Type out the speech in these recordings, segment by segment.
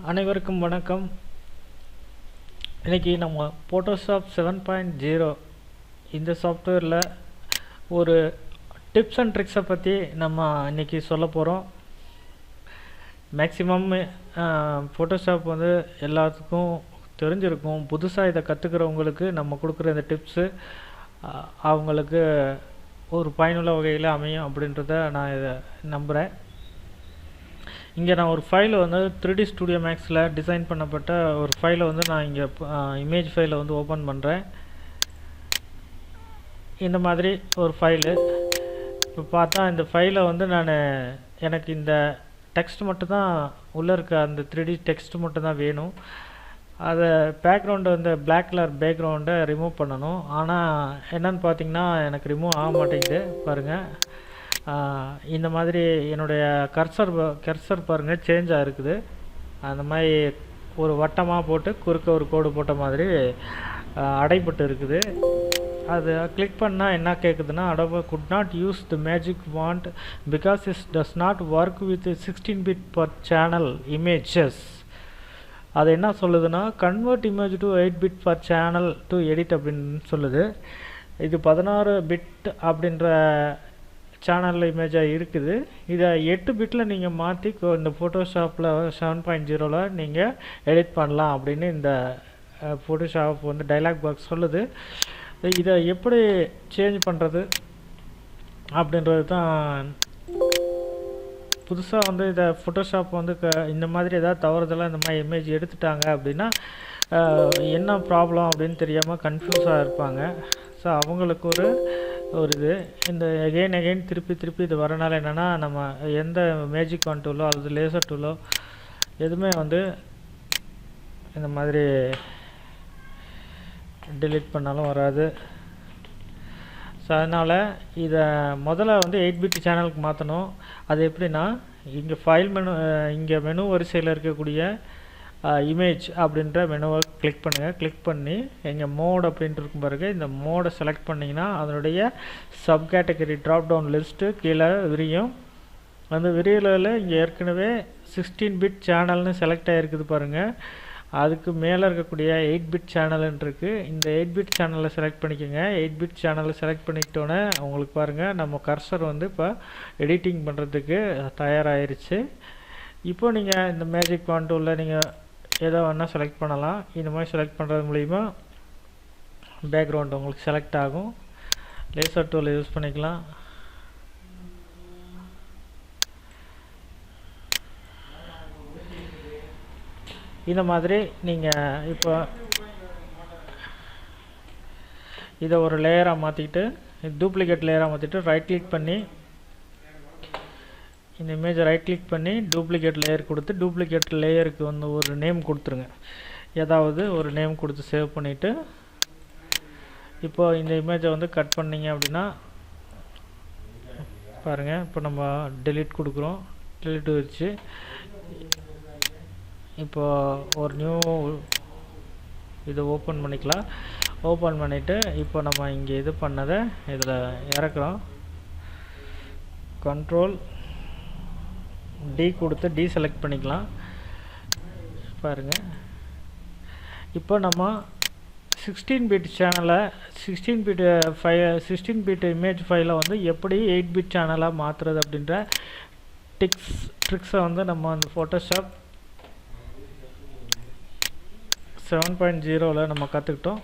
அனைவருக்கும் வணக்கம். இன்றைக்கி நம்ம ஃபோட்டோஷாப் 7.0 இந்த சாஃப்ட்வேரில் ஒரு டிப்ஸ் அண்ட் ட்ரிக்ஸை பற்றி நம்ம இன்றைக்கி சொல்ல போகிறோம். மேக்ஸிமம் ஃபோட்டோஷாப் எல்லாத்துக்கும் தெரிஞ்சிருக்கும். புதுசாக இதை கற்றுக்கிறவங்களுக்கு நம்ம கொடுக்குற இந்த டிப்ஸு அவங்களுக்கு ஒரு பயனுள்ள வகையில் அமையும் அப்படின்றத நான் இதை நம்புகிறேன். இங்கே நான் ஒரு ஃபைலை 3D ஸ்டுடியோ மேக்ஸில் டிசைன் பண்ணப்பட்ட ஒரு ஃபைலை நான் இங்கே இமேஜ் ஃபைலை ஓப்பன் பண்ணுறேன். இந்த மாதிரி ஒரு ஃபைலு. இப்போ பார்த்தா இந்த ஃபைலை நான் எனக்கு இந்த டெக்ஸ்ட் மட்டும்தான் உள்ளே இருக்க அந்த 3D டெக்ஸ்ட் மட்டும்தான் வேணும். அதை பேக்ரவுண்டு பிளாக் கலர் பேக்ரவுண்டை ரிமூவ் பண்ணணும். ஆனால் என்னன்னு பார்த்தீங்கன்னா எனக்கு ரிமூவ் ஆக மாட்டேங்குது. பாருங்கள், இந்த மாதிரி என்னுடைய கர்சர் பாருங்கள் சேஞ்ச் ஆகிருக்குது. அந்த மாதிரி ஒரு வட்டமாக போட்டு குறுக்க ஒரு கோடு போட்ட மாதிரி அடைப்பட்டு இருக்குது. அது கிளிக் பண்ணால் என்ன கேட்குதுன்னா, Adobe could not use the magic wand because it does not work with 16-bit per channel images. அது என்ன சொல்லுதுன்னா, convert image to 8-bit per channel to edit அப்படின்னு சொல்லுது. இது 16 பிட் அப்படின்ற சேனல் இமேஜாக இருக்குது. இதை 8 பிட்டில் நீங்கள் மாற்றி இந்த ஃபோட்டோஷாப்பில் 7.0ல் நீங்கள் எடிட் பண்ணலாம் அப்படின்னு இந்த ஃபோட்டோஷாப் டைலாக் பாக்ஸ் சொல்லுது. இதை எப்படி சேஞ்ச் பண்ணுறது அப்படின்றது தான் புதுசாக இதை ஃபோட்டோஷாப் இந்த மாதிரி ஏதாவது தவறுதெல்லாம் இந்த மாதிரி இமேஜ் எடுத்துட்டாங்க அப்படின்னா என்ன ப்ராப்ளம் அப்படின்னு தெரியாமல் கன்ஃபியூஸாக இருப்பாங்க. ஸோ அவங்களுக்கு ஒரு இது இந்த எகெயின் திருப்பி இது வரனால என்னென்னா, நம்ம எந்த மேஜிக் வான் டூலோ அல்லது லேசர் டூலோ எதுவுமே இந்த மாதிரி டெலீட் பண்ணாலும் வராது. ஸோ அதனால் இதை முதல்ல 8-பிட் சேனலுக்கு மாற்றணும். அது எப்படின்னா, இங்கே ஃபைல் மெனு, இங்கே மெனு வரிசையில் இருக்கக்கூடிய இமேஜ் அப்படின்ற மெனுவை கிளிக் பண்ணுங்கள். கிளிக் பண்ணி எங்கே மோட் அப்படின்ட்டு இருக்கும் பிறகு இந்த மோடை செலக்ட் பண்ணிங்கன்னா அதனுடைய sub category drop down list கீழே விரியும். அந்த விரியலில் இங்கே ஏற்கனவே 16-பிட் சேனல்னு செலக்ட் ஆகிருக்குது பாருங்கள். அதுக்கு மேலே இருக்கக்கூடிய 8-பிட் சேனல்னு இருக்குது. இந்த 8-பிட் சேனலை செலக்ட் பண்ணிக்கோங்க. 8-பிட் சேனலை செலக்ட் பண்ணிக்கிட்டோன்னே உங்களுக்கு பாருங்கள் நம்ம கர்சர் இப்போ எடிட்டிங் பண்ணுறதுக்கு தயாராகிருச்சு. இப்போ நீங்கள் இந்த மேஜிக் வான் டூலில் நீங்கள் எதை வேணால் செலக்ட் பண்ணலாம். இந்த மாதிரி செலக்ட் பண்ணுறது மூலிமா பேக்ரவுண்ட் உங்களுக்கு செலக்ட் ஆகும். லேசர் டூலை யூஸ் பண்ணிக்கலாம். இந்த மாதிரி நீங்கள் இப்போ இதை ஒரு லேயராக மாற்றிக்கிட்டு டூப்ளிகேட் லேயராக மாற்றிட்டு ரைட் கிளிக் பண்ணி இந்த இமேஜை ரைட் கிளிக் பண்ணி டூப்ளிகேட் லேயர் கொடுத்து டூப்ளிகேட் லேயருக்கு ஒரு நேம் கொடுத்துருங்க. ஏதாவது ஒரு நேம் கொடுத்து சேவ் பண்ணிவிட்டு இப்போது இந்த இமேஜை கட் பண்ணிங்க அப்படின்னா பாருங்கள், இப்போ நம்ம டெலீட் கொடுக்குறோம். டெலீட் வச்சு இப்போது ஒரு நியூ இதை ஓப்பன் பண்ணிக்கலாம். ஓப்பன் பண்ணிவிட்டு இப்போ நம்ம இங்கே இது பண்ணதை இதில் இறக்குறோம். கண்ட்ரோல் டி கொடுத்து டீசெலக்ட் பண்ணிக்கலாம். பாருங்கள், இப்போ நம்ம 16-பிட் சேனலை 16-பிட் இமேஜ் ஃபைலை எப்படி 8-பிட் சேனலாக மாற்றுறது அப்படின்ற ட்ரிக்ஸை நம்ம அந்த ஃபோட்டோஷாப் 7.0ல் நம்ம கற்றுக்கிட்டோம்.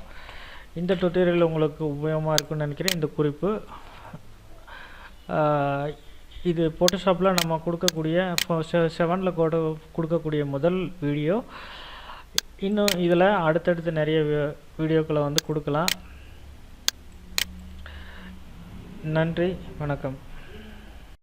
இந்த டுட்டோரியல் உங்களுக்கு உபயோகமாக இருக்குன்னு நினைக்கிறேன். இந்த குறிப்பு இது ஃபோட்டோஷாப்பில் நம்ம கொடுக்கக்கூடிய 7ல் கொடுக்கக்கூடிய முதல் வீடியோ. இன்னும் இதில் அடுத்தடுத்து நிறைய வீடியோக்களை கொடுக்கலாம். நன்றி, வணக்கம்.